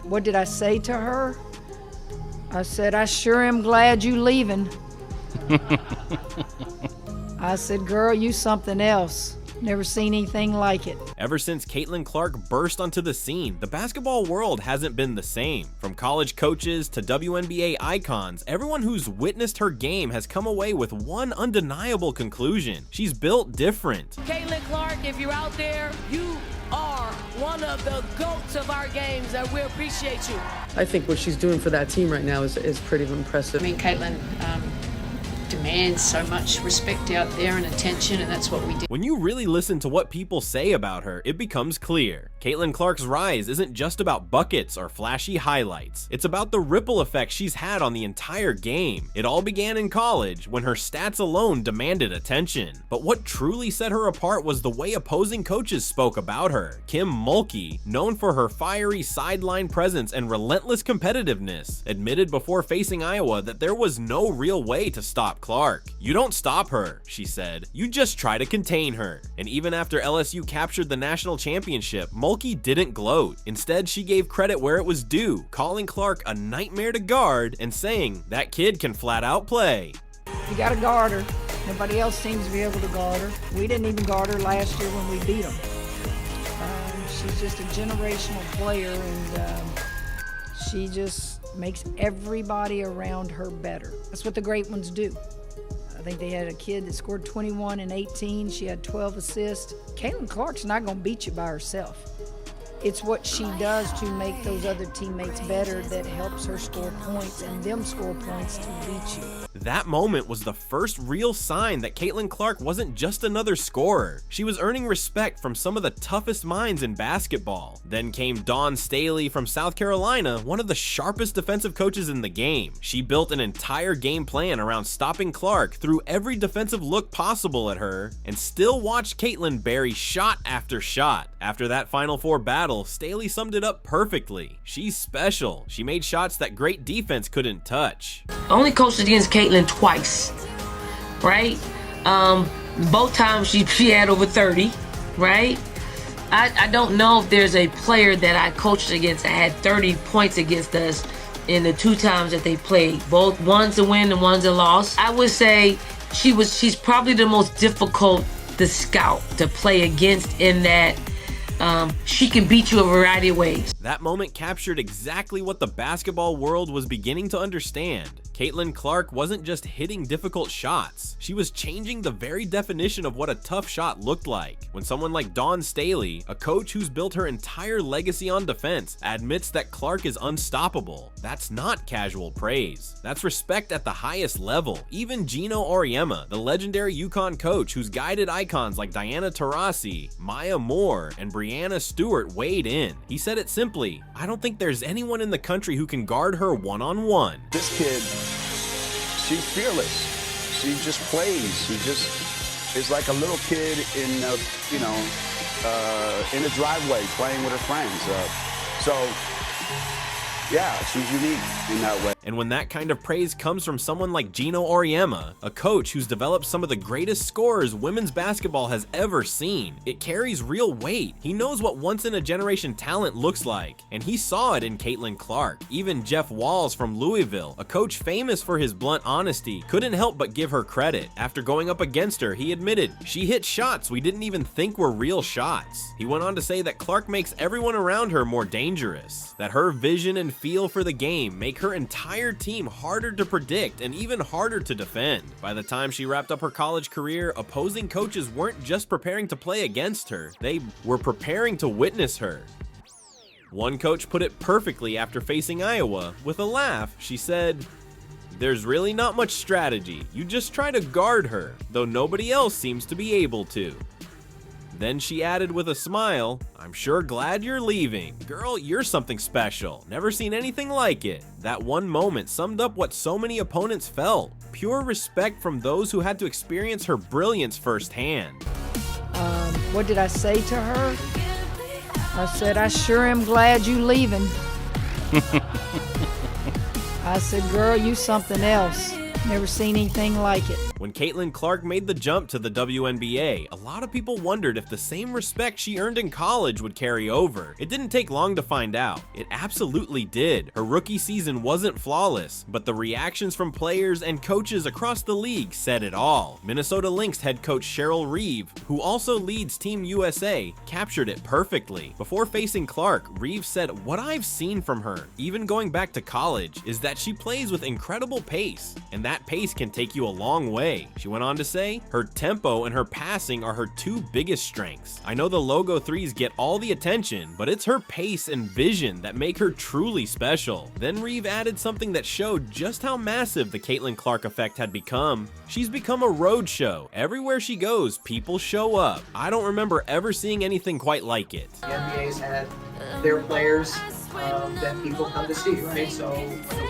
What did I say to her? I said, I sure am glad you leaving. I said, girl, you something else. Never seen anything like it. Ever since Caitlin Clark burst onto the scene, the basketball world hasn't been the same. From college coaches to WNBA icons, everyone who's witnessed her game has come away with one undeniable conclusion. She's built different. Caitlin Clark, if you're out there, you are one of the GOATs of our games, and we appreciate you. I think what she's doing for that team right now is pretty impressive. I mean, Caitlin demands so much respect out there and attention, and that's what we do. When you really listen to what people say about her, it becomes clear. Caitlin Clark's rise isn't just about buckets or flashy highlights. It's about the ripple effect she's had on the entire game. It all began in college when her stats alone demanded attention. But what truly set her apart was the way opposing coaches spoke about her. Kim Mulkey, known for her fiery sideline presence and relentless competitiveness, admitted before facing Iowa that there was no real way to stop Clark. You don't stop her, she said. You just try to contain her. And even after LSU captured the national championship, Mulkey didn't gloat. Instead, she gave credit where it was due, calling Clark a nightmare to guard and saying, that kid can flat out play. You gotta guard her. Nobody else seems to be able to guard her. We didn't even guard her last year when we beat them. She's just a generational player, and she just makes everybody around her better. That's what the great ones do. I think they had a kid that scored 21 and 18. She had 12 assists. Caitlin Clark's not going to beat you by herself. It's what she does to make those other teammates better that helps her score points and them score points to beat you. That moment was the first real sign that Caitlin Clark wasn't just another scorer. She was earning respect from some of the toughest minds in basketball. Then came Dawn Staley from South Carolina, one of the sharpest defensive coaches in the game. She built an entire game plan around stopping Clark, threw every defensive look possible at her, and still watched Caitlin bury shot after shot. After that Final Four battle, Staley summed it up perfectly. She's special. She made shots that great defense couldn't touch. I only coached against Caitlin twice, right? Both times she had over 30, right? I don't know if there's a player that I coached against that had 30 points against us in the two times that they played. Both, one's a win and one's a loss. I would say she's probably the most difficult to scout, to play against, in that she can beat you a variety of ways. That moment captured exactly what the basketball world was beginning to understand. Caitlin Clark wasn't just hitting difficult shots, she was changing the very definition of what a tough shot looked like. When someone like Dawn Staley, a coach who's built her entire legacy on defense, admits that Clark is unstoppable, that's not casual praise. That's respect at the highest level. Even Gino Auriemma, the legendary UConn coach who's guided icons like Diana Taurasi, Maya Moore, and Brianna Stewart, weighed in. He said it simply, I don't think there's anyone in the country who can guard her one-on-one. This kid, she's fearless. She just plays. She just is like a little kid in a driveway playing with her friends. Yeah, she's unique in that way. And when that kind of praise comes from someone like Gino Auriemma, a coach who's developed some of the greatest scorers women's basketball has ever seen, it carries real weight. He knows what once-in-a-generation talent looks like, and he saw it in Caitlin Clark. Even Jeff Walls from Louisville, a coach famous for his blunt honesty, couldn't help but give her credit. After going up against her, he admitted, she hit shots we didn't even think were real shots. He went on to say that Clark makes everyone around her more dangerous, that her vision and feel for the game make her entire team harder to predict and even harder to defend. By the time she wrapped up her college career, opposing coaches weren't just preparing to play against her, they were preparing to witness her. One coach put it perfectly after facing Iowa. With a laugh, she said, "There's really not much strategy. You just try to guard her, though nobody else seems to be able to." Then she added with a smile, "I'm sure glad you're leaving. Girl, you're something special. Never seen anything like it." That one moment summed up what so many opponents felt. Pure respect from those who had to experience her brilliance firsthand. What did I say to her? I said, I sure am glad you leaving. I said, girl, you something else. Never seen anything like it. When Caitlin Clark made the jump to the WNBA, a lot of people wondered if the same respect she earned in college would carry over. It didn't take long to find out. It absolutely did. Her rookie season wasn't flawless, but the reactions from players and coaches across the league said it all. Minnesota Lynx head coach Cheryl Reeve, who also leads Team USA, captured it perfectly. Before facing Clark, Reeve said, "What I've seen from her, even going back to college, is that she plays with incredible pace, and that pace can take you a long way." She went on to say, "Her tempo and her passing are her two biggest strengths. I know the logo threes get all the attention, but it's her pace and vision that make her truly special." Then Reeve added something that showed just how massive the Caitlin Clark effect had become. She's become a roadshow. Everywhere she goes, people show up. I don't remember ever seeing anything quite like it. The NBA's had their players that people come to see, right? So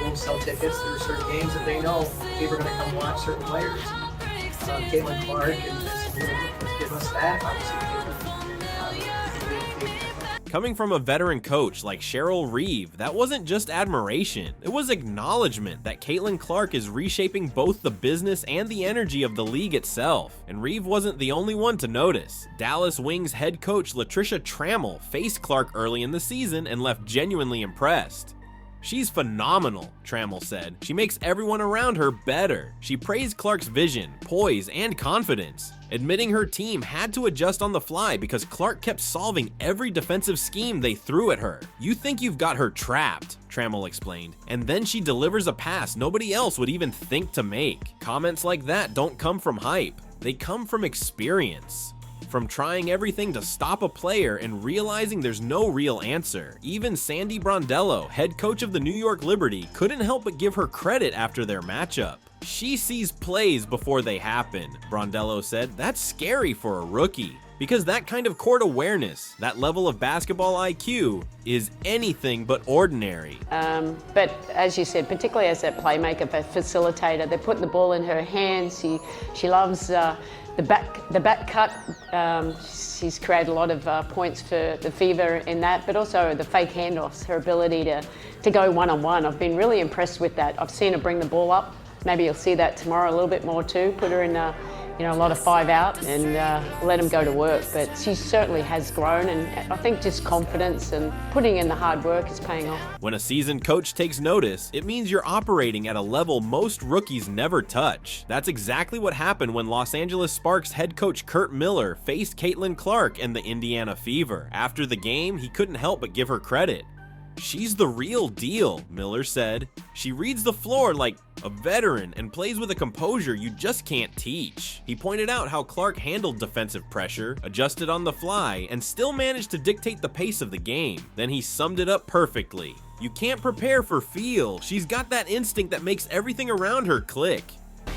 they'll sell tickets. There are certain games that they know people are going to come watch certain players. Caitlin Clark and give us that. Obviously, Coming from a veteran coach like Cheryl Reeve, that wasn't just admiration, it was acknowledgement that Caitlin Clark is reshaping both the business and the energy of the league itself. And Reeve wasn't the only one to notice. Dallas Wings head coach Latricia Trammell faced Clark early in the season and left genuinely impressed. "She's phenomenal," Trammell said. "She makes everyone around her better." She praised Clark's vision, poise, and confidence, admitting her team had to adjust on the fly because Clark kept solving every defensive scheme they threw at her. "You think you've got her trapped," Trammell explained, "and then she delivers a pass nobody else would even think to make." Comments like that don't come from hype, they come from experience. From trying everything to stop a player and realizing there's no real answer. Even Sandy Brondello, head coach of the New York Liberty, couldn't help but give her credit after their matchup. "She sees plays before they happen," Brondello said. "That's scary for a rookie. Because that kind of court awareness, that level of basketball IQ, is anything but ordinary." But as you said, particularly as a playmaker, a facilitator, they're putting the ball in her hands. She loves the back cut. She's created a lot of points for the Fever in that, but also the fake handoffs, her ability to go one-on-one. I've been really impressed with that. I've seen her bring the ball up. Maybe you'll see that tomorrow a little bit more too. Put her in a lot of 5 out and let them go to work. But she certainly has grown, and I think just confidence and putting in the hard work is paying off. When a seasoned coach takes notice, it means you're operating at a level most rookies never touch. That's exactly what happened when Los Angeles Sparks head coach Curt Miller faced Caitlin Clark and the Indiana Fever. After the game, he couldn't help but give her credit. "She's the real deal," Miller said. "She reads the floor like a veteran and plays with a composure you just can't teach." He pointed out how Clark handled defensive pressure, adjusted on the fly, and still managed to dictate the pace of the game. Then he summed it up perfectly. "You can't prepare for feel. She's got that instinct that makes everything around her click."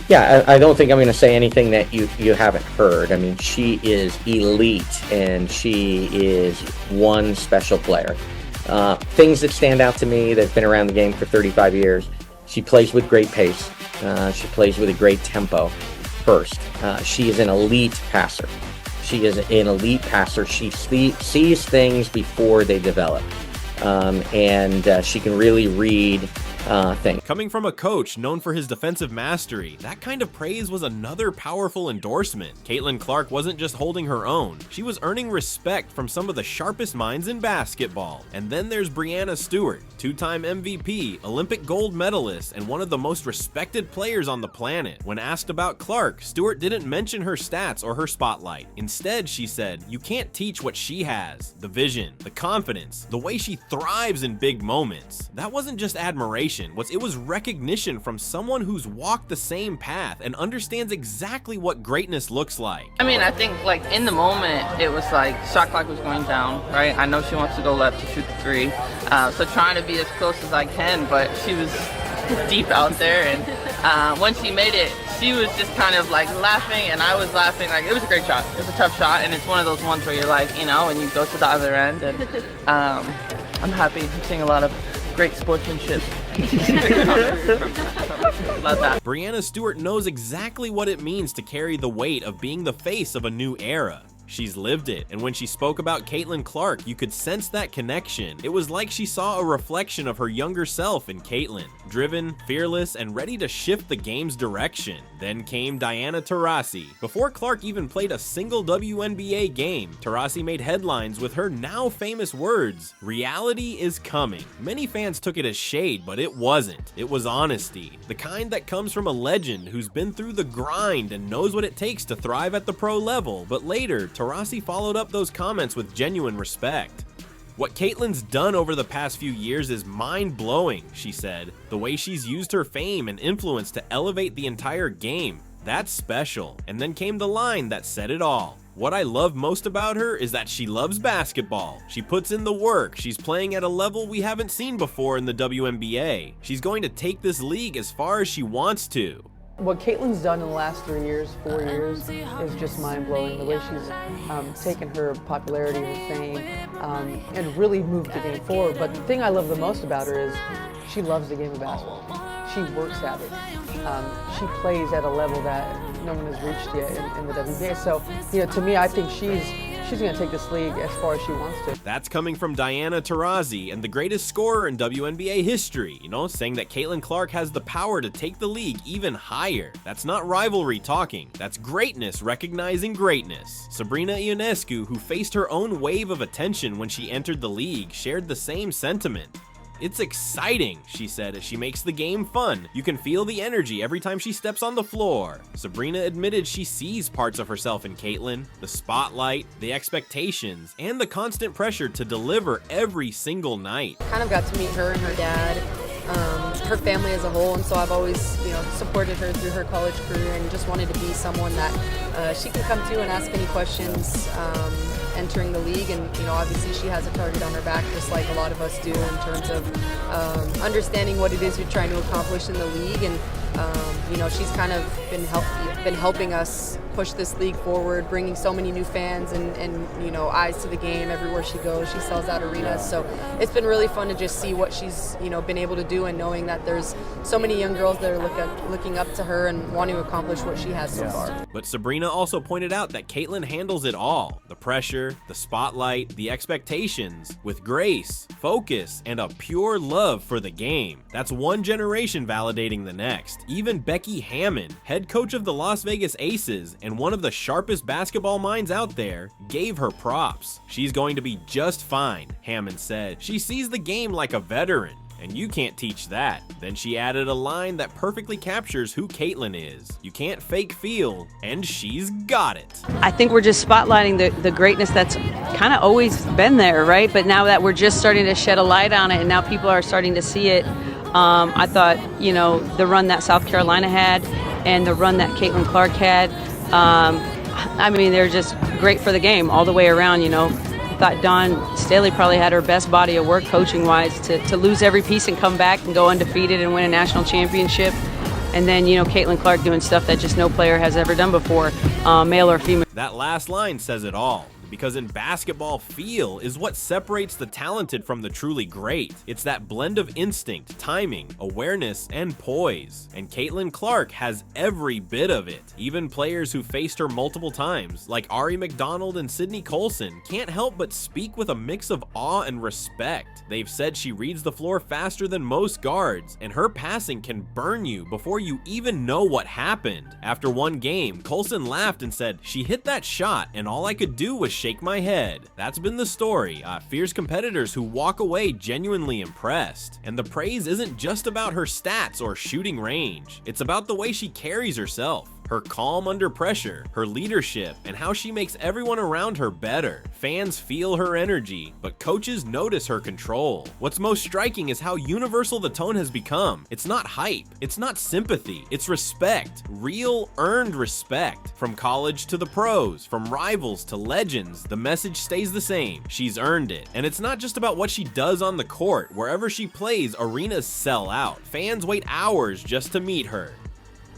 Yeah, I don't think I'm going to say anything that you haven't heard. I mean, she is elite, and she is one special player. Things that stand out to me that's been around the game for 35 years, she plays with great pace. She plays with a great tempo first. She is an elite passer. She sees things before they develop. And she can really read things. Coming from a coach known for his defensive mastery, that kind of praise was another powerful endorsement. Caitlin Clark wasn't just holding her own, she was earning respect from some of the sharpest minds in basketball. And then there's Breanna Stewart, two-time MVP, Olympic gold medalist, and one of the most respected players on the planet. When asked about Clark, Stewart didn't mention her stats or her spotlight. Instead, she said, "You can't teach what she has. The vision, the confidence, the way she thrives in big moments." That wasn't just admiration, it was recognition from someone who's walked the same path and understands exactly what greatness looks like. I mean, I think like in the moment, it was like shot clock was going down, right? I know she wants to go left to shoot the three, so trying to be as close as I can, but she was deep out there, and when she made it, she was just kind of like laughing, and I was laughing. Like, it was a great shot. It was a tough shot, and it's one of those ones where you're like, and you go to the other end, and I'm happy. I'm seeing a lot of great sportsmanship. Love that. Breanna Stewart knows exactly what it means to carry the weight of being the face of a new era. She's lived it, and when she spoke about Caitlin Clark, you could sense that connection. It was like she saw a reflection of her younger self in Caitlin, driven, fearless, and ready to shift the game's direction. Then came Diana Taurasi. Before Clark even played a single WNBA game, Taurasi made headlines with her now famous words, "Reality is coming." Many fans took it as shade, but it wasn't. It was honesty. The kind that comes from a legend who's been through the grind and knows what it takes to thrive at the pro level. But later, Taurasi followed up those comments with genuine respect. "What Caitlin's done over the past few years is mind-blowing," she said. "The way she's used her fame and influence to elevate the entire game, that's special." And then came the line that said it all. "What I love most about her is that she loves basketball. She puts in the work. She's playing at a level we haven't seen before in the WNBA. She's going to take this league as far as she wants to." What Caitlin's done in the last 3 years, 4 years, is just mind-blowing. The way she's taken her popularity, her fame, and really moved the game forward. But the thing I love the most about her is she loves the game of basketball. She works at it. She plays at a level that no one has reached yet in the WNBA. So, to me, I think she's going to take this league as far as she wants to. That's coming from Diana Taurasi, and the greatest scorer in WNBA history, saying that Caitlin Clark has the power to take the league even higher. That's not rivalry talking. That's greatness recognizing greatness. Sabrina Ionescu, who faced her own wave of attention when she entered the league, shared the same sentiment. "It's exciting," she said as she makes the game fun. "You can feel the energy every time she steps on the floor." Sabrina admitted she sees parts of herself in Caitlin, the spotlight, the expectations, and the constant pressure to deliver every single night. Kind of got to meet her and her dad, her family as a whole, and so I've always, supported her through her college career and just wanted to be someone that she can come to and ask any questions entering the league. And obviously she has a target on her back, just like a lot of us do, in terms of understanding what it is you're trying to accomplish in the league. And she's kind of been helping us push this league forward, bringing so many new fans and eyes to the game everywhere she goes. She sells out arenas, so it's been really fun to just see what she's been able to do, and knowing that there's so many young girls that are looking up to her and wanting to accomplish what she has so far. But Sabrina also pointed out that Caitlin handles it all: the pressure, the spotlight, the expectations, with grace, focus, and a pure love for the game. That's one generation validating the next. Even Becky Hammon, head coach of the Las Vegas Aces and one of the sharpest basketball minds out there, gave her props. "She's going to be just fine," Hammon said. "She sees the game like a veteran, and you can't teach that." Then she added a line that perfectly captures who Caitlin is: "You can't fake feel, and she's got it." I think we're just spotlighting the greatness that's kind of always been there, right? But now that we're just starting to shed a light on it, and now people are starting to see it, I thought, the run that South Carolina had and the run that Caitlin Clark had, they're just great for the game all the way around. I thought Dawn Staley probably had her best body of work coaching-wise to lose every piece and come back and go undefeated and win a national championship. And then, Caitlin Clark doing stuff that just no player has ever done before, male or female. That last line says it all. Because in basketball, feel is what separates the talented from the truly great. It's that blend of instinct, timing, awareness, and poise. And Caitlin Clark has every bit of it. Even players who faced her multiple times, like Ari McDonald and Sydney Colson, can't help but speak with a mix of awe and respect. They've said she reads the floor faster than most guards, and her passing can burn you before you even know what happened. After one game, Colson laughed and said, "She hit that shot, and all I could do was shake my head." That's been the story. Fierce competitors who walk away genuinely impressed. And the praise isn't just about her stats or shooting range. It's about the way she carries herself. Her calm under pressure, her leadership, and how she makes everyone around her better. Fans feel her energy, but coaches notice her control. What's most striking is how universal the tone has become. It's not hype, it's not sympathy, it's respect. Real, earned respect. From college to the pros, from rivals to legends, the message stays the same. She's earned it. And it's not just about what she does on the court. Wherever she plays, arenas sell out. Fans wait hours just to meet her.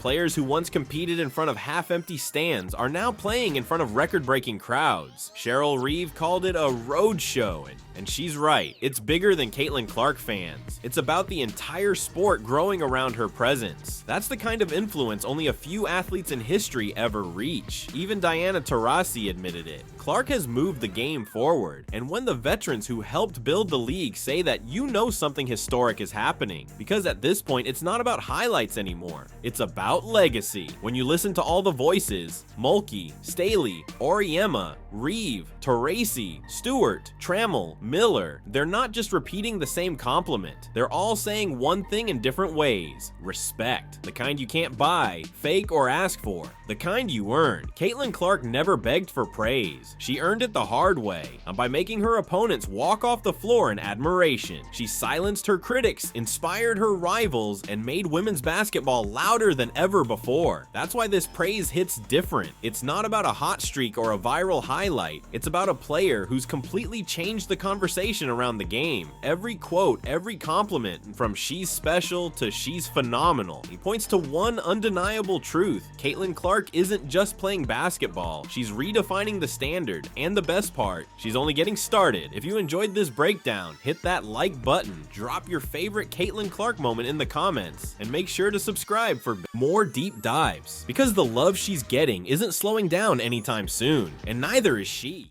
Players who once competed in front of half-empty stands are now playing in front of record-breaking crowds. Cheryl Reeve called it a road show, and she's right. It's bigger than Caitlin Clark fans. It's about the entire sport growing around her presence. That's the kind of influence only a few athletes in history ever reach. Even Diana Taurasi admitted it. Clark has moved the game forward, and when the veterans who helped build the league say that, you know something historic is happening, because at this point it's not about highlights anymore, it's about legacy. When you listen to all the voices, Mulkey, Staley, Auriemma, Reeve, Taurasi, Stewart, Trammell, Miller, they're not just repeating the same compliment, they're all saying one thing in different ways: respect. The kind you can't buy, fake, or ask for, the kind you earn. Caitlin Clark never begged for praise. She earned it the hard way, by making her opponents walk off the floor in admiration. She silenced her critics, inspired her rivals, and made women's basketball louder than ever before. That's why this praise hits different. It's not about a hot streak or a viral highlight. It's about a player who's completely changed the conversation around the game. Every quote, every compliment, from "she's special" to "she's phenomenal," he points to one undeniable truth: Caitlin Clark isn't just playing basketball, she's redefining the standard, and the best part, she's only getting started. If you enjoyed this breakdown, hit that like button, drop your favorite Caitlin Clark moment in the comments, and make sure to subscribe for more deep dives, because the love she's getting isn't slowing down anytime soon, and neither is she.